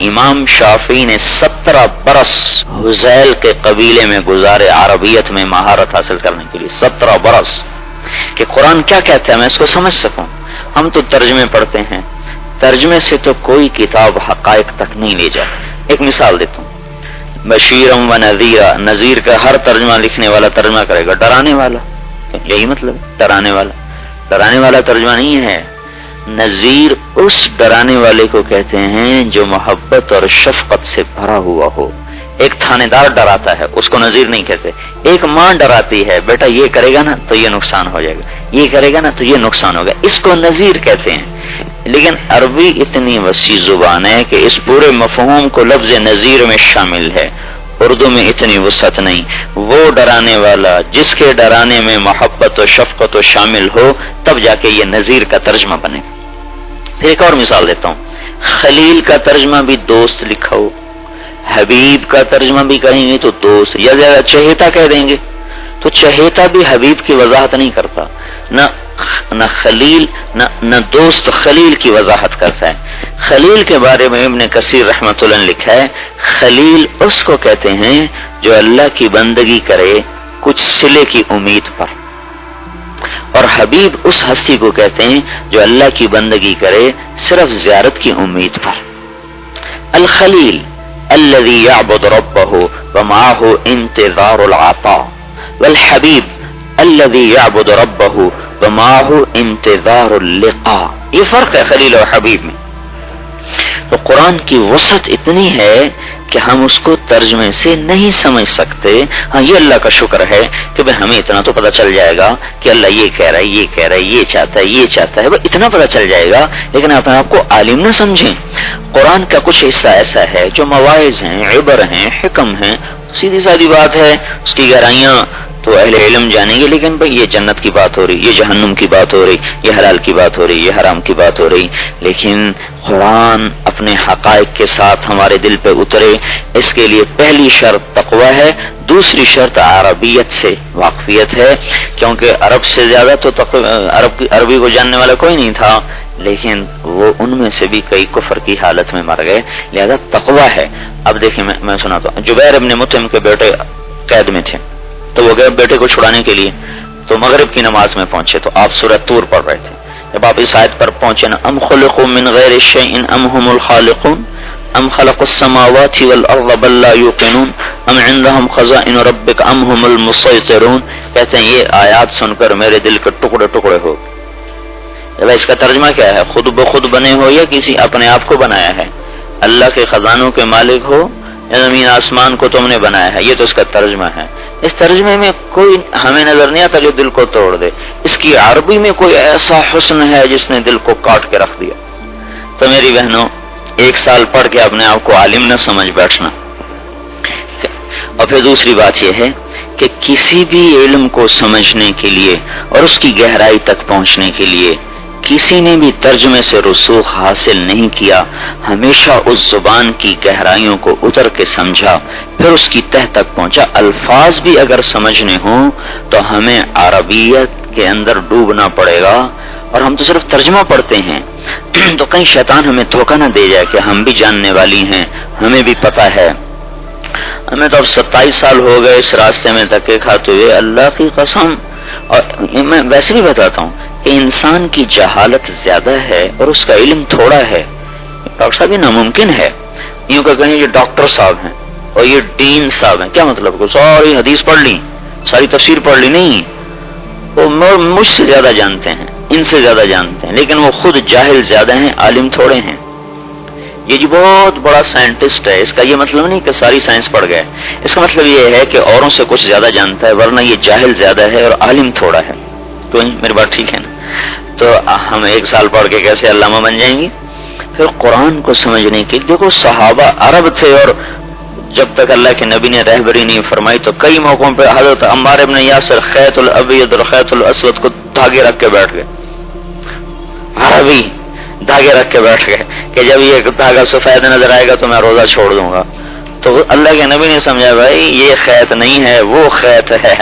امام شافعی نے 17 برس حذیل کے قبیلے میں گزارے عربیت میں مہارت حاصل کرنے کے لیے، 17 برس، کہ قرآن کیا کہتا ہے میں اس کو سمجھ سکوں۔ ہم تو ترجمے پڑھتے ہیں، ترجمے سے تو کوئی کتاب حقائق تک نہیں لے جاتی۔ ایک مثال دیتا ہوں، بشیرم و نذیرہ، نذیر کا ہر ترجمہ لکھنے والا ترجمہ کرے گا ڈرانے والا، یہی مطلب ہے ڈرانے والا۔ ڈرانے والا ترجمہ نہیں ہے، نذیر اس ڈرانے والے کو کہتے ہیں جو محبت اور شفقت سے بھرا ہوا ہو۔ ایک تھانے دار ڈراتا ہے، اس کو نذیر نہیں کہتے۔ ایک ماں ڈراتی ہے، بیٹا یہ کرے گا نا تو یہ نقصان ہو جائے گا، یہ کرے گا نا تو یہ نقصان ہوگا، اس کو نذیر کہتے ہیں۔ لیکن عربی اتنی وسیع زبان ہے کہ اس پورے مفہوم کو لفظ نذیر میں شامل ہے، اردو میں اتنی وسعت نہیں۔ وہ ڈرانے والا جس کے ڈرانے میں محبت و شفقت و شامل ہو، تب جا کے یہ نذیر کا ترجمہ بنے۔ پھر ایک اور مثال دیتا ہوں، خلیل کا ترجمہ بھی دوست لکھا ہو، حبیب کا ترجمہ بھی کہیں گے تو دوست، یا زیادہ چہیتا کہہ دیں گے تو چہیتا بھی حبیب کی وضاحت نہیں کرتا، نہ خلیل نہ دوست خلیل کی وضاحت کرتا ہے۔ خلیل کے بارے میں ابن کثیر رحمۃ اللہ نے لکھا ہے، خلیل اس کو کہتے ہیں جو اللہ کی بندگی کرے کچھ صلے کی امید پر، اور حبیب اس ہستی کو کہتے ہیں جو اللہ کی بندگی کرے صرف زیارت کی امید پر۔ الخلیل الذي يعبد ربه ومعه انتظار العطاء، والحبیب الذي يعبد ربه ومعه انتظار اللقاء۔ یہ فرق ہے خلیل اور حبیب میں۔ تو قرآن کی وسعت اتنی ہے کہ ہم اس کو ترجمے سے نہیں سمجھ سکتے۔ ہاں یہ اللہ کا شکر ہے کہ بھئی ہمیں اتنا تو پتہ چل جائے گا کہ اللہ یہ کہہ رہا ہے، یہ کہہ رہا ہے، یہ چاہتا ہے، یہ چاہتا ہے، بس اتنا پتہ چل جائے گا، لیکن اپنے آپ کو عالم نہ سمجھیں۔ قرآن کا کچھ حصہ ایسا ہے جو مواعظ ہیں، عبر ہیں، حکم ہیں، سیدھی سادی بات ہے، اس کی گہرائیاں تو اہل علم جانیں گے، لیکن بھئی یہ جنت کی بات ہو رہی، یہ جہنم کی بات ہو رہی، یہ حلال کی بات ہو رہی، یہ حرام کی بات ہو رہی، لیکن قرآن اپنے حقائق کے ساتھ ہمارے دل پہ اترے، اس کے لیے پہلی شرط تقوی ہے، دوسری شرط عربیت سے واقفیت ہے، کیونکہ عرب سے زیادہ تو عربی کو جاننے والا کوئی نہیں تھا، لیکن وہ ان میں سے بھی کئی کفر کی حالت میں مر گئے، لہذا تقوی ہے۔ اب دیکھیں میں سناتا ہوں، جبیر ابن مطعم کے بیٹے قید میں تھے، تو وہ گئے بیٹے کو چھڑانے کے لیے، تو مغرب کی نماز میں پہنچے تو آپ سورہ طور پڑھ رہے تھے۔ جب آپ اس آیت پر پہنچے نا، ام خلقوا من غیر شیء ام هم الخالقون ام خلقوا السماوات والارض بل لا یوقنون ام عندهم خزائن ربک ام هم المسیطرون، کہتے ہیں یہ آیات سن کر میرے دل کے ٹکڑے ٹکڑے ہو۔ اس کا ترجمہ کیا ہے؟ خود بخود بنے ہو یا کسی اپنے آپ کو بنایا ہے؟ اللہ کے خزانوں کے مالک ہو یا زمین آسمان کو تم نے بنایا ہے؟ یہ تو اس کا ترجمہ ہے۔ اس ترجمے میں کوئی ہمیں نظر نہیں آتا جو دل کو توڑ دے، اس کی عربی میں کوئی ایسا حسن ہے جس نے دل کو کاٹ کے رکھ دیا۔ تو میری بہنوں، ایک سال پڑھ کے اپنے آپ کو عالم نہ سمجھ بیٹھنا۔ اور پھر دوسری بات یہ ہے کہ کسی بھی علم کو سمجھنے کے لیے اور اس کی گہرائی تک پہنچنے کے لیے کسی نے بھی ترجمے سے رسوخ حاصل نہیں کیا، ہمیشہ اس زبان کی گہرائیوں کو اتر کے سمجھا، پھر اس کی تہ تک پہنچا۔ الفاظ بھی اگر سمجھنے ہوں تو ہمیں عربیت کے اندر ڈوبنا پڑے گا، اور ہم تو صرف ترجمہ پڑھتے ہیں تو کہیں شیطان ہمیں دھوکہ نہ دے جائے کہ ہم بھی جاننے والی ہیں، ہمیں بھی پتہ ہے۔ ہمیں تو اب 27 سال ہو گئے اس راستے میں دھکے کھاتے ہوئے، اللہ کی قسم۔ اور میں ویسے بھی بتاتا ہوں کہ انسان کی جہالت زیادہ ہے اور اس کا علم تھوڑا ہے۔ ڈاکٹر صاحب یہ ناممکن ہے، یوں کہ کہیں یہ ڈاکٹر صاحب ہیں اور یہ ڈین صاحب ہیں، کیا مطلب؟ کو ساری حدیث پڑھ لی، ساری تفسیر پڑھ لی؟ نہیں، وہ مجھ سے زیادہ جانتے ہیں، ان سے زیادہ جانتے ہیں، لیکن وہ خود جاہل زیادہ ہیں، عالم تھوڑے ہیں۔ یہ جی بہت بڑا سائنٹسٹ ہے، اس کا یہ مطلب نہیں کہ ساری سائنس پڑھ گئے، اس کا مطلب یہ ہے کہ اوروں سے کچھ زیادہ جانتا ہے، ورنہ یہ جاہل زیادہ ہے اور عالم تھوڑا ہے۔ تو میری بات ٹھیک ہے نا؟ تو ہم ایک سال پڑھ کے کیسے علامہ بن جائیں گے؟ پھر قرآن کو سمجھنے کے دیکھو، صحابہ عرب تھے، اور جب تک اللہ کے نبی نے رہبری نہیں فرمائی تو کئی موقعوں پہ حضرت عمار ابن یاسر خیط الابیض اور خیط الاسود کو دھاگے رکھ کے بیٹھ گئے، عربی دھاگے رکھ کے بیٹھ گئے کہ جب یہ دھاگا سفید نظر آئے گا تو میں روزہ چھوڑ دوں گا۔ تو اللہ کے نبی نے سمجھا بھائی یہ خیط نہیں ہے، وہ خیط ہے۔